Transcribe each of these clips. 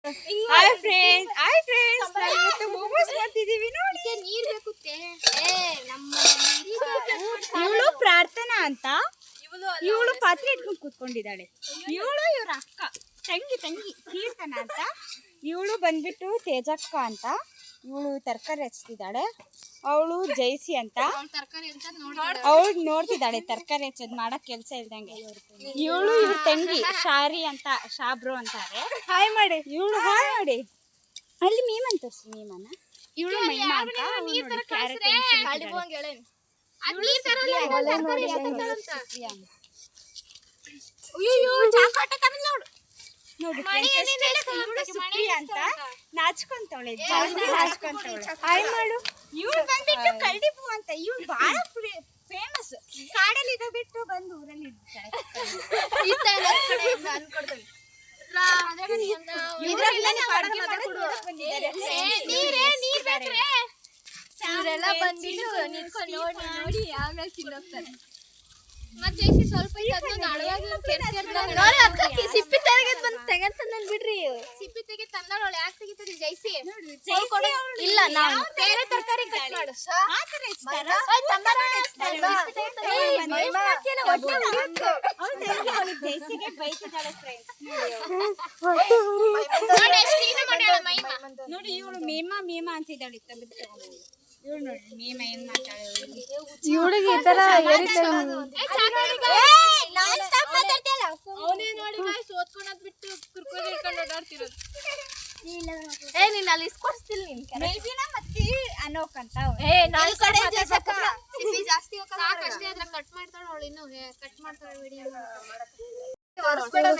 Hi friends ನಾವು ಇವತ್ತು ಮೋಮೋಸ್ ಮಾಡ್ತಿದೀವಿ ನೋಡಿ. ನೀರ್ ಬೇಕುತ್ತೆ ಇವಳು ಪ್ರಾರ್ಥನಾ ಅಂತ, ಇವಳು ಪಾತ್ರೆ ಇಟ್ಕೊಂಡು ಕೂತ್ಕೊಂಡಿದ್ದಾಳೆ. ಇವಳು ಇವ್ರ ಅಕ್ಕ ತಂಗಿ ಕೀರ್ತನ ಅಂತ. ಇವಳು ಬಂದ್ಬಿಟ್ಟು ತೇಜಕ್ಕ ಅಂತ. ಇವಳು ತರಕಾರಿ ಹಚ್ತಿದ್ದಾಳೆ. ಅವಳು ಜೈಸಿ ಅಂತ, ಅವಳು ನೋಡ್ತಿದ್ದಾಳೆ ತರಕಾರಿ ಹಚ್ಚೋದು ಮಾಡಕ್ ಕೆಲ್ಸ ಇಲ್ದಂಗೆ. ಇವಳು ಇವ್ರ ತಂಗಿ ಶಾರಿ ಅಂತ, ಶಾಬ್ರು ಅಂತಾರೆ. ಹಾಯ್ ಮಾಡಿ. ಇವಳು ಹಾಯ್ ಮಾಡಿ. ಅಲ್ಲಿ ಮೀಮನ್ ತೋರಿಸಿ, ಮೀಮನ. ಇವಳು ಮೈಮಾ ಅಂತ. ಕ್ಯಾರೆಟ್ ನೋಡಿ ಸುಪ್ರಿಯಾ ಅಂತ ನಾಚ್ಕೊಂತವಳೆ, ಜಾಸ್ತಿ ನಾಚ್ಕೊಂತವಳೆ. ಹಾಯ್ ಮಾಡು. ಇವಳು ಬಂದ್ಬಿಟ್ಟು ಕಳ್ಳಿಪೂ ಅಂತ. ಇವಳು ಬಹಳ ಫೇಮಸ್. ಕಾಡಲ್ಲಿ ಇದ ಬಿಟ್ಟು ಬಂದು ಊರಲ್ಲಿ ಇವರೆಲ್ಲ ಬಂದ್ಬಿಟ್ಟು ನಿಂತ್ಕೊಂಡು ನೋಡಿ ಆಮೇಲೆ ತಿನ್ನೋಗ್ತಾರೆ. ಮತ್ತೆ ಜೈಸಿ ಸ್ವಲ್ಪ ಸಿಪ್ಪಿ ತೆಗೆದ್ ಬಂದು ತೆಗಂತಂದ್ ಬಿಡ್ರಿ. ಸಿಪ್ಪಿ ತೆಗಿ ತಂದಾಳ. ಅವಳು ಯಾಕೆ ತೆಗಿತದೆ ಜೈಸಿ? ಇಲ್ಲ ನಾವು ಬೇರೆ ತರಕಾರಿ ಕಟ್ ಮಾಡು. ಜೈಸಿಗೆ ಬೈತಿದ್ದಾಳೆ ಫ್ರೆಂಡ್ಸ್. ನೋಡಿ ಇವಳು ಮೇಮಾ ಅಂತಿದ್ದಾಳೆ. ಇವಳು ನೋಡಿ ಮೇಮಾ ಏನ್ ಮಾತಾಡ. ಇವಳಿಗೆ ಈ ತರ ಅವನೇ ನೋಡಿ ಸೋತ್ಕೊಂಡ್ ಬಿಟ್ಟು ಕುರ್ಕೋರಿ ಹಿಡ್ಕೊಂಡು ಓಡಾಡ್ತಿರೋದು. ನೀನ್ ಅಲ್ಲಿ ಇಸ್ಕೊಡ್ಸ್ತಿಲ್ ನೀನ್ ಮೆಲ್ವಿನ ಮತ್ತೆ ಅನೋಕಂತ. ಜಾಸ್ತಿ ಸಾಕಷ್ಟೇ ಅದ್ರ ಕಟ್ ಮಾಡ್ತಾಳ. ಅವಳು ಇನ್ನು ಕಟ್ ಮಾಡ್ತಾಳ ವಿಡಿಯೋ.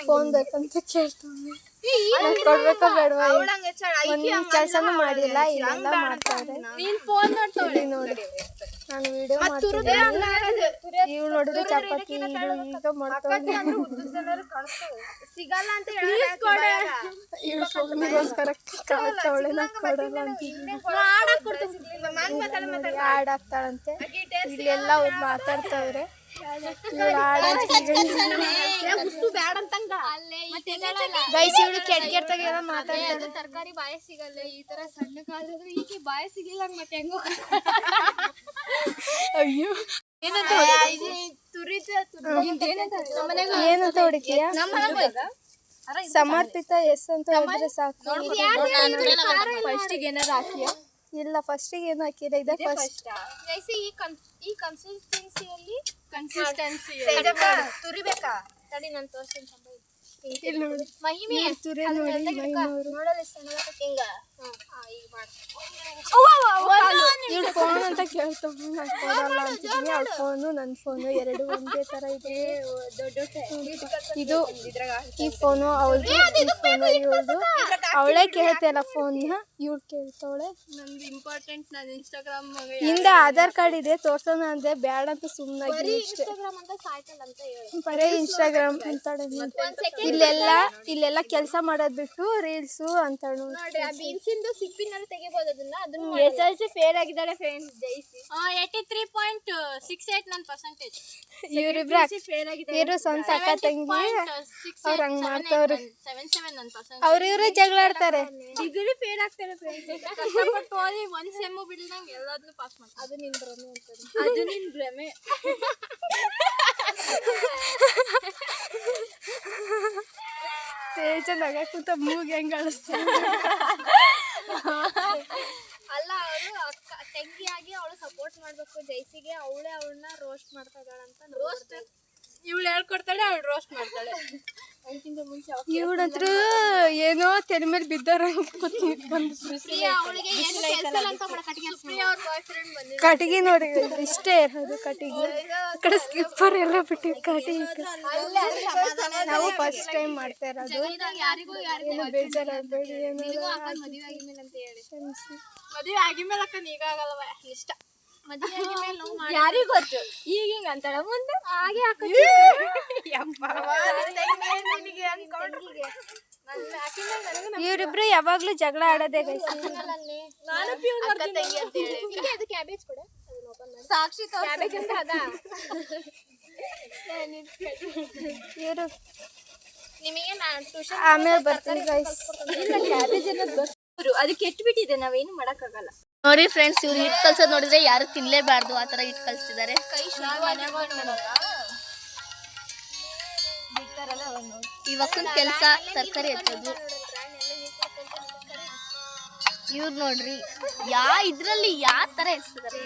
ಫೋನ್ ಬೇಕಂತ ಕೇಳ್ತಾನೆ. ಕೊಡ್ಬೇಕ ಬೇಡವಾ? ಒಂದ್ ಕೆಲ್ಸನೂ ಮಾಡಿಲ್ಲ, ಇಲ್ಲೆಲ್ಲ ಮಾಡ್ತಾರೆ. ನೀನ್ ಫೋನ್ ನೋಡ್ತಾಳೆ ನೋಡಿ. ನಾನು ವಿಡಿಯೋ ಮಾಡ್ತಿದ್ದೆ. ಇವ್ ನೋಡಿದ್ರೆ ಚಪಾತಿ ಈಗ ಮಾಡ್ತಾಳೆ. ಸಿಗಲ್ಲ ಅಂತ ಇವ್ ಫೋನಿಗೋಸ್ಕರ ಕಾಡ್ತಾವಳೆ. ನಾ ಕೊಡಲ್ಲ ಅಂತ ಆಡ್ ಆಗ್ತಾಳಂತೆ. ಇಲ್ಲೆಲ್ಲ ಅವ್ರು ಮಾತಾಡ್ತಾವ್ರೆ. ತರಕಾರಿ ಬಾಯ ಸಿಗಲ್ಲ. ಈ ತರ ಸಣ್ಣ ಕಾದ್ರೆ ಈಕೆ ಬಾಯ ಸಿಗಲ್ಲ. ಮತ್ತೆ ಹೆಂಗೋ ಅಯ್ಯೋ ಏನಂತ ಹುಡುಕಿಯ? ಸಮರ್ಪಿತ ಎಸ್ ಅಂತ ಹೇಳಿದ್ರೆ ಸಾಕು. ಫಸ್ಟಿಗೆ ಏನಾರು ಹಾಕಿಯ? ಇಲ್ಲ, ಫಸ್ಟಿಗೆ ಏನು ಹಾಕಿಲ್ಲ. ಇದೆ ಫಸ್ಟ್. ಈ ಕನ್ಸಿಸ್ಟೆನ್ಸಿಯಲ್ಲಿ ತುರಿಬೇಕಾ? ತಡಿ ನಾನು ತೋರಿಸ್ತೀನಿ. ಇಲ್ಲಿ ನೋಡಿ, ಮಹಿಮೆ ತುರಿ ನೋಡಿ. ನೋಡಲ್ಲ ಹಿಂಗ ಇವಳು ಫೋನ್ ಅಂತ ಕೇಳ್ತಾವ. ನಾನು ಕೊಡಲ್ಲ ಅಂತಿದ್ದೀನಿ. ಅವಳ ಫೋನು ನನ್ನ ಫೋನು ಎರಡು ಒಂದೇ ತರ ಇದೆ. ಇದು ಈ ಫೋನು ಅವಳದು, ಈ ಫೋನು ಇವಳದು. ಅವಳೇ ಕೇಳ್ತಾಯಿಲ್ಲ ಫೋನ್ನ, ಇವಳು ಕೇಳ್ತಾವಳೆ. ನಂದು ಇಂಪಾರ್ಟೆಂಟ್. ನಾನು ಇನ್ಸ್ಟಾಗ್ರಾಮ್ ಹಿಂದೆ ಆಧಾರ್ ಕಾರ್ಡ್ ಇದೆ, ತೋರ್ಸೋಣ ಅಂದೆ. ಬ್ಯಾಡ ಅಂತ ಸುಮ್ಮನಾಗಿ ಇಷ್ಟೇ. ಇನ್ಸ್ಟಾಗ್ರಾಮ್ ಅಂತ ಸಾಯ್ತಲ್ಲ ಅಂತ ಹೇಳಿ ಬರೀ ಇನ್ಸ್ಟಾಗ್ರಾಮ್ ಅಂತಾಳೆ. ಇಲ್ಲೆಲ್ಲ ಕೆಲಸ ಮಾಡೋದ್ ಬಿಟ್ಟು ರೀಲ್ಸು ಅಂತಾಳು. ನೋಡಿ, ಆ ಬೀನ್ಸಿಂದು ಸಿಪ್ಪಿನಾರು ತೆಗಿಬಹುದು. ಅದನ್ನ SLC ಫೇಲ್ ಆಗಿದ್ದಾಳೆ ಫ್ರೆಂಡ್ಸ್. ಜೈಸಿ 83.68 ನನ್ನ ಪರ್ಸೆಂಟೇಜ್. ಇವರಿಬ್ರು ಇವರು ಸ್ವಂತ ಅಕ್ಕ ತಂಗಿ. ಅವ್ರು ಹಂಗ್ ಮಾಡ್ತಾವ್ರು. 77 ನನ್ನ ಪರ್ಸೆಂಟೇಜ್. ಅವ್ರು ಜಗಳ ಆಡ್ತಾರೆ. ಡಿಗ್ರಿ ಫೇಲ್ ಆಗ್ತಾರೆ ಫ್ರೆಂಡ್ಸ್. ಕಷ್ಟಪಟ್ಟು ಓದಿ ಒಂದು ಸೆಮ್ಮು ಬಿಡ್ದಂಗೆ ಎಲ್ಲಾದ್ರೂ ಪಾಸ್ ಮಾಡ್ತಾರೆ. ಅದು ನಿನ್ ಭ್ರಮೆ ಅಂತಾರೆ. ಅದು ನಿನ್ ಭ್ರಮೆ. ತೇಜ ನಗಕ್ಕೂತ ಮೂಗ್ ಹೆಂಗ್ ಅಳಿಸ್ತಾರೆ. ಅಲ್ಲ, ಅವರು ಅಕ್ಕ ತಂಗಿಯಾಗಿ ಅವಳು ಸಪೋರ್ಟ್ ಮಾಡ್ಬೇಕು ಜೈಸಿಗೆ. ಅವಳೇ ಅವಳನ್ನ ರೋಸ್ಟ್ ಮಾಡ್ತಾ ಇದ್ದಾಳಂತ. ರೋಸ್ಟ್ ಇವಳು ಹೇಳ್ಕೊಡ್ತಾಳೆ, ಅವಳು ರೋಸ್ಟ್ ಮಾಡ್ತಾಳೆ. ಅದಕ್ಕಿಂತ ಮುಂಚೆ ಇವಳತ್ರ ಏನೋ ತೆರೆ ಮೇಲೆ ಬಿದ್ದಾರ. ಅವಳಿಗೆ ಏನು ಕೆಲಸ ಇಲ್ಲ ಅಂತ ಸುಪ್ರಿಯಾ ಅವ್ರ ಬಾಯ್ ಫ್ರೆಂಡ್ ಬಂದಿದ್ರು. ಕಟ್ಟಿಗೆ ನೋಡಿ, ಇಷ್ಟೇ ಇರೋದು ಕಟ್ಟಿಗೆ. ಈ ಕಡೆ ಸ್ಕಿಪ್ಪರ್ ಎಲ್ಲ ಬಿಟ್ಟು ಕಟ್ಟಿಗೆ. ನಾವು ಫಸ್ಟ್ ಟೈಮ್ ಮಾಡ್ತಾ ಇರೋದು. ಏನು ಬೇಜಾರಾಗಬೇಡಿ. ಮದುವೆ ಆಗಿದ್ಮೇಲೆ ಅಂತ ಹೇಳಿ. ಮದುವೆ ಆಗಿದ್ಮೇಲೆ ಅಕ್ಕ ಈಗ ಆಗಲ್ಲವ ಇಷ್ಟ. ಮದುವೆ ಆಗಿದ್ಮೇಲೆ ಯಾರಿಗೂ ಗೊತ್ತು. ಈಗ ಹಿಂಗ ಅಂತಾಳ, ಮುಂದೆ ಹಾಗೆ ಇವರಿಬ್ರು ಯಾವಾಗ್ಲೂ ಜಗಳ ಆಡೋದೇ ಗೈಸ್. ಕ್ಯಾಬೇಜ್ ಕೊಡ ಸಾಕ್ಷಿ ಕ್ಯಾಬೇಜ್ ಅಂತ ಅದ. ಇವರು ನಿಮಗೆ ನಾನು ಟ್ಯೂಷನ್ ಆಮೇಲೆ ಬರ್ತೀನಿ ಗೈಸ್. ಅದಕ್ಕೆ ಕೆಟ್ಟು ಬಿಟ್ಟಿದೆ, ನಾವೇನು ಮಾಡಕ್ಕಾಗಲ್ಲ. ನೋಡಿ ಫ್ರೆಂಡ್ಸ್, ಇವ್ರು ಹಿಟ್ಟು ಕಲ್ಸೋದು ನೋಡಿದ್ರೆ ಯಾರು ತಿನ್ಲೇಬಾರ್ದು, ಆ ತರ ಹಿಟ್ಟು ಕಲ್ಸ್ತಿದ್ದಾರೆ. ಕೈ ಇವಕ್ಕನ ಕೆಲಸ ತರಕಾರಿ ಹೆಚ್ಚೋದು. ಇವ್ರು ನೋಡ್ರಿ ಇದ್ರಲ್ಲಿ ಯಾವ ತರ ಹೆಚ್ಚಿದ್ದಾರೆ.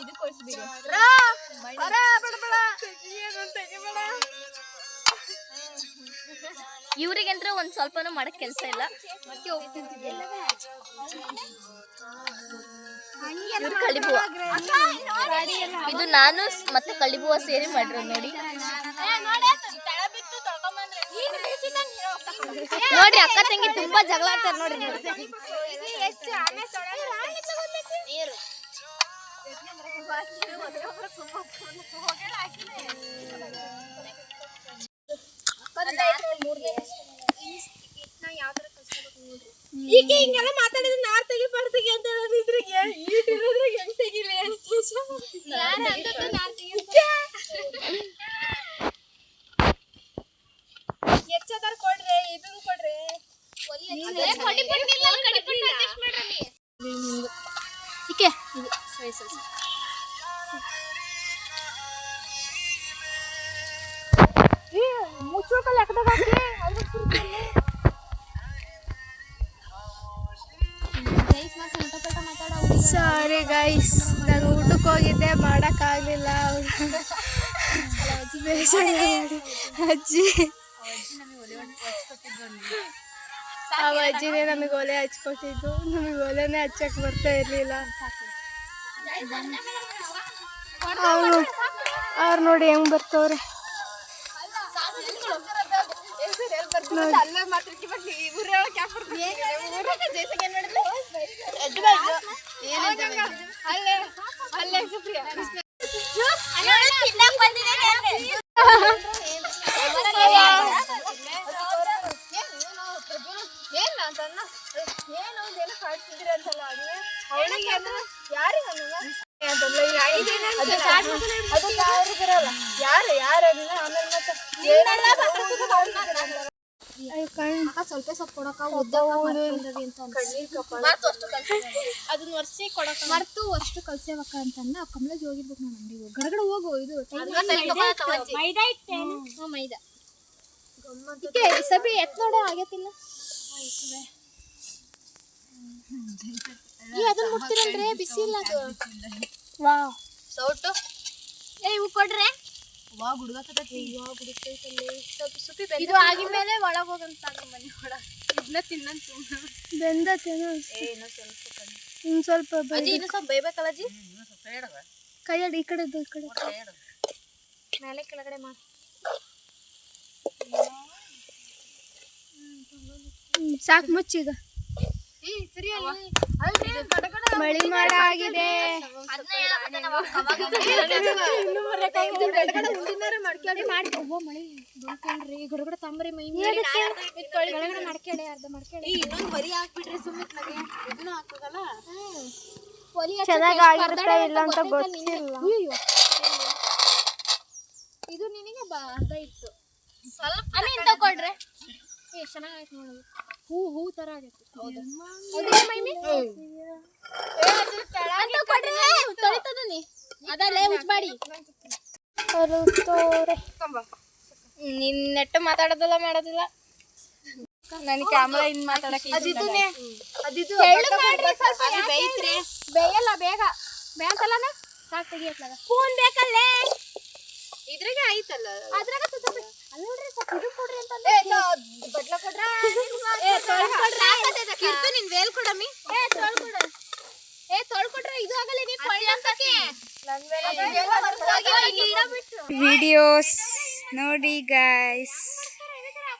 ಇದು ಕೊಡ್ಸ್ಬಿಡಿ. ಇವ್ರಿಗಂದ್ರೆ ಒಂದ್ ಸ್ವಲ್ಪನೂ ಮಾಡಕ್ ಕೆಲಸ ಇಲ್ಲ. ಇವ್ರು ಕಳಿಬುವ, ಇದು ನಾನು ಮತ್ತೆ ಕಳಿಬುವ ಸೇರಿ ಮಾಡಿರೋದು ನೋಡಿ. ನೋಡ್ರಿ ಅಕ್ಕ ತಂಗಿ ತುಂಬಾ ಜಗಳ ಆಡ್ತಾರ ನೋಡ್ರಿ. ಈಗ ಹಿಂಗೆಲ್ಲ ಮಾತಾಡಿದ್ರೆ ನಾರ್ ತೆಗಿ ಪಡ್ತೆಗಿ ಅಂತ ಹೇಳಿದ್ರೆ ಈಟ್ ಇರೋದ್ರೆ ಹೆಂಗ್ ತೆಗಿಲಿ ಹೆಚ್ಚದಾರ ಕೊಡ್ರಿ, ಇದನ್ನು ಕೊಡ್ರಿ. ಮುಚ್ಚೋಕಲ್ಲ ಸಾರಿ ಗೈಸ್, ನಾನು ಊಟಕ್ಕೆ ಹೋಗಿದ್ದೆ, ಮಾಡೋಕ್ಕಾಗಲಿಲ್ಲ. ಅಜ್ಜಿ ಅಜ್ಜಿನೇ ನಮಗೆ ಒಲೆ ಹಚ್ಕೊಟ್ಟಿದ್ದು. ನಮಗೆ ಒಲೆನೇ ಹಚ್ಚಕ್ಕೆ ಬರ್ತಾ ಇರಲಿಲ್ಲ. ಅವ್ರು ನೋಡಿ ಹೆಂಗ್ ಬರ್ತವ್ರೆ. ಸ್ವಲ್ಪ ಸ್ವಲ್ಪ ಕೊಡಕ ಅದನ್ನ ವರ್ಷಿ ಕೊಡಕ ಮರ್ತು ಅಷ್ಟು ಕಲ್ಸೇವಕ್ಕ ಅಂತಂದ ಕಮಲಜ್ ಹೋಗಿರ್ಬೇಕು ನಾನು ಅಂಗಡಿಗೆ. ಗಡಗಡ ಹೋಗು. ಇದು ಮೈದಾ ಸಬಿ ಎತ್ ನೋಡ ಆಗತ್ತಿಲ್ಲ. ಈ ಅದನ್ನ ಮುಟ್ತಿರಲ್ರಿ, ಬಿಸಿ ಇಲ್ಲ ಅದು. ವಾವ್ ಸೌಟು ಇವು ಕೊಡ್ರೆ. ವಾ ಗುಡ್ಗತ್ತೈತಿ. ಇದು ಆಗಿದ ಮೇಲೆ ಒಳಗೆ ಹೋಗಂತ ಮನೆ ಒಳಗೆ ಇದನ್ನ ತಿನ್ನಂತ ಬೆಂದ ತಿನ್ನು. ಇನ್ನು ಸ್ವಲ್ಪ ಇನ್ನು ಸ್ವಲ್ಪ ಬೇಯ್ಬೇಕಲ್ಲ ಅಜ್ಜಿ. ಕೈಯಾಡಿ ಈ ಕಡೆ ಈ ಕಡೆ ಮೇಲೆ ಕೆಳಗಡೆ ಮಾಡಿ. ಸಾಕು ಮುಚ್ಚೀಗ. ಮಳಿ ಮಾಡ ಆಗಿದೆ. ಗಡಗಡ ತಾಂಬರಿ ಮೈ ಮಾಡ್ಕೇಳಿ ಅರ್ಧ ಮಾಡ್ಕೇಳಿ. ಇನ್ನೊಂದು ಬರಿ ಹಾಕ್ಬಿಟ್ರೆ ಸುಮ್ಮನೆ ಇದನ್ನು ಹಾಕೋದಲ್ಲ. ಚೆನ್ನಾಗಿ ಆಗಿರುತ್ತೆ ಇಲ್ಲ ಅಂತ ಗೊತ್ತಿಲ್ಲ. ಇದು ನಿನಗೆ ಅರ್ಧ ಇತ್ತು. ಸ್ವಲ್ಪ ಕೊಡ್ರೆ ಎಷ್ಟು ಚೆನ್ನಾಗೈತೆ ನೋಡೋದು. ಹೂ ತರ ಆಗೈತಿ. ಅದಲ್ಲೇ ಉಚ್ಬಾಡಿ ನಿನ್ ನೆಟ್ಟು ಮಾತಾಡೋದಿಲ್ಲ ಮಾಡೋದಿಲ್ಲ. ನನ್ ಕ್ಯಾಮ್ರಾ ಇನ್ ಮಾತಾಡಕ್ಕೆ ಬೇಯಲ್ಲ ಬೇಗ ಬೇಕಲ್ಲ ಸಾಕು ತೆಗಿಯತ್ಲಾಗ ಫೋನ್ ಬೇಕಲ್ಲೇ. ಇದ್ರಾಗೆ ಆಯ್ತಲ್ಲ ಅದ್ರಾಗ ಅಲ್ಲಿ ನೋಡ್ರಿ ಸ್ವಲ್ಪ ಇದು ಕೊಡ್ರಿ ಅಂತ ಬಟ್ಲ ಕೊಡ್ರ. ನಿನ್ ವೇಲ್ ಕೊಡಮ್ಮಿ. ತೊಳ್ಕೊಡ್ರ ಇದು ಆಗಲ್ಲ. ವಿಡಿಯೋಸ್ ನೋಡಿ ಗೈಸ್,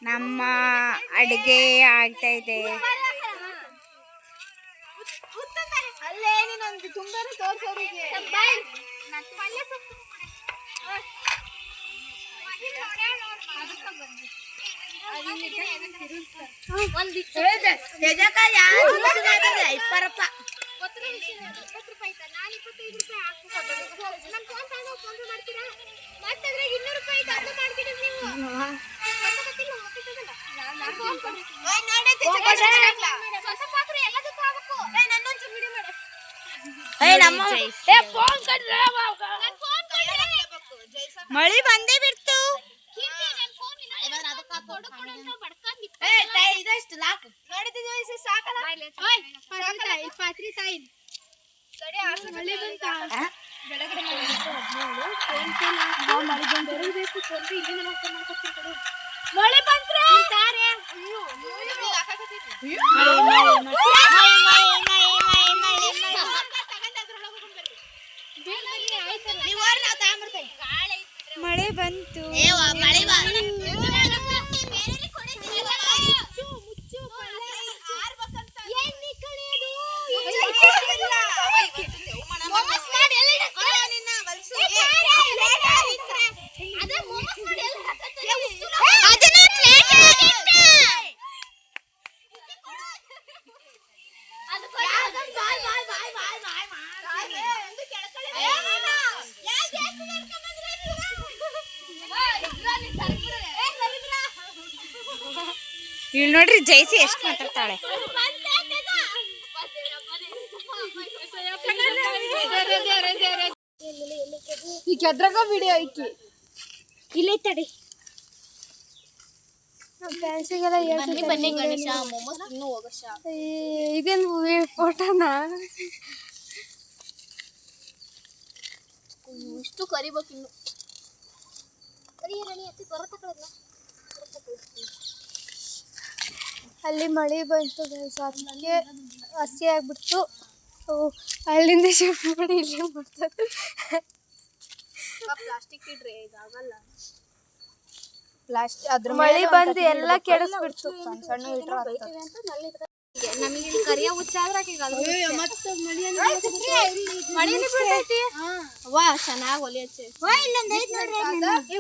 ನಮ್ಮ ಅಡುಗೆ ಆಗ್ತಾ ಇದೆ. ಅಲ್ಲೇ ನೀನೊಂದು ತುಂಬಾನೇ ತೋರ್ಸೋರಿಗೆ ಇಪ್ಪರಪ್ಪ 20 ರೂಪಾಯಿ ಆಯ್ತಾ? ನಾನು 25 ರೂಪಾಯಿ ಹಾಕ್ಬೇಕು. ನನ್ನ ಫೋನ್ ತಗೊಂಡು ಫೋನ್ ಮಾಡ್ತೀರಾ? ಮತ್ತೆ ಅದ್ರಾಗ 200 ರೂಪಾಯಿ ಡಬಲ್ ಮಾಡ್ತೀರಿ ನೀವು. ಗೊತ್ತಾಗತ್ತಿಲ್ಲ, ಗೊತ್ತಿದ್ದಲ್ಲ. ನಾನು ಫೋನ್ ಕೊಡಿ. ಓಯ್ ನೋಡಿ ಸ್ವಲ್ಪ ಹಾಕ್ರಿ, ಎಲ್ಲದಕ್ಕೂ ಆಗಬೇಕು. ನನ್ನೊಂದು ವಿಡಿಯೋ ಮಾಡು. ನಮ್ಮ ಫೋನ್ ಕೊಡ್ರಿ. ನನ್ನ ಫೋನ್ ಕೊಡ್ರಿ. ಮಳಿ ಬಂದೇ ಬಿಡ್ತು. ಕೀರ್ತಿ ನನ್ನ ಫೋನ್ ಇಲ್ಲ. ಅದಕ್ಕೆ ಕೊಡು ಕೊಡು ಅಂತ ಬಡ್ಕೊಂಡು ಇದಷ್ಟು ಲಾಕ್ ನೋಡಿದ್ದೀವಿ ಸಾಕಲ್ಲ. ಓಯ್ ಪಾತ್ರಿ ತಾಯಿ ಸರಿ ಮಳೆ ಬಂತ ಬೆಳಗ್ಗೆ ಮಳೆ ಬಂತ್ರೆ ಮಳೆ ಬಂತು. ಇಲ್ಲಿ ನೋಡ್ರಿ ಜೈಸಿ ಎಷ್ಟು ಮಾತಾಡ್ತಾಳೆ. ಈಗ ಎದ್ರಾಗ ವಿಡಿಯೋ ಐಕಿ ಇಲ್ಲೇ ತಡಿ. ಫ್ಯಾನ್ಸಿಗೆಲ್ಲ ಬನ್ನಿ ಗಣೇಶ ಮೊಮೋಸ್ ಇನ್ನೂ ಹೋಗಶ ಇದೇನು ಫೋಟೋನಾ ಇಷ್ಟು ಕರಿಬೇಕು ಇನ್ನು. ಅಲ್ಲಿ ಮಳೆ ಬಂತು ಅದಕ್ಕೆ ಹಸಿ ಆಗ್ಬಿಡ್ತು. ಅಲ್ಲಿಂದ ಶಿಫ್ಟ್ ಮಾಡಿ ಇಲ್ಲೇ ಮಾಡ್ತಾರೆ. ಪ್ಲಾಸ್ಟಿಕ್ ಇಡ್ರಿ, ಇದಾಗಲ್ಲ. ಅದ್ರ ಮಳೆ ಬಂದು ಎಲ್ಲ ಕೆಡಿಸ್ಬಿಡ್ತು. ಸಣ್ಣ ಸಣ್ಣ ಇಟ್ರ ನಮಗೆ ಕರಿಯ ಹುಚ್ಚಾದ್ರೆ ವಾ ಚೆನ್ನಾಗಿ ಒಲಿ ಹಚ್ಚಿ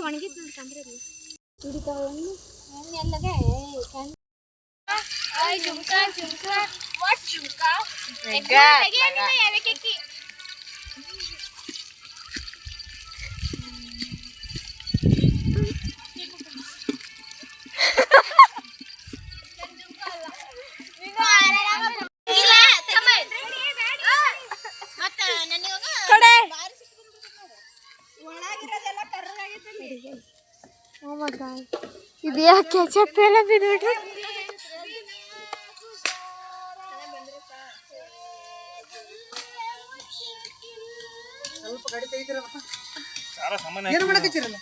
ಒಣಗಿದ್ ನೋಡ್ಕಂದ್ರೆ ಇದು ಯಾಕೆ ಕೆಚಪ್ ಎಲ್ಲ ಬಿದ್ಬಿಟ್ರೆ ಏನು ಮಾಡಕತ್ತಿರಲ್ಲ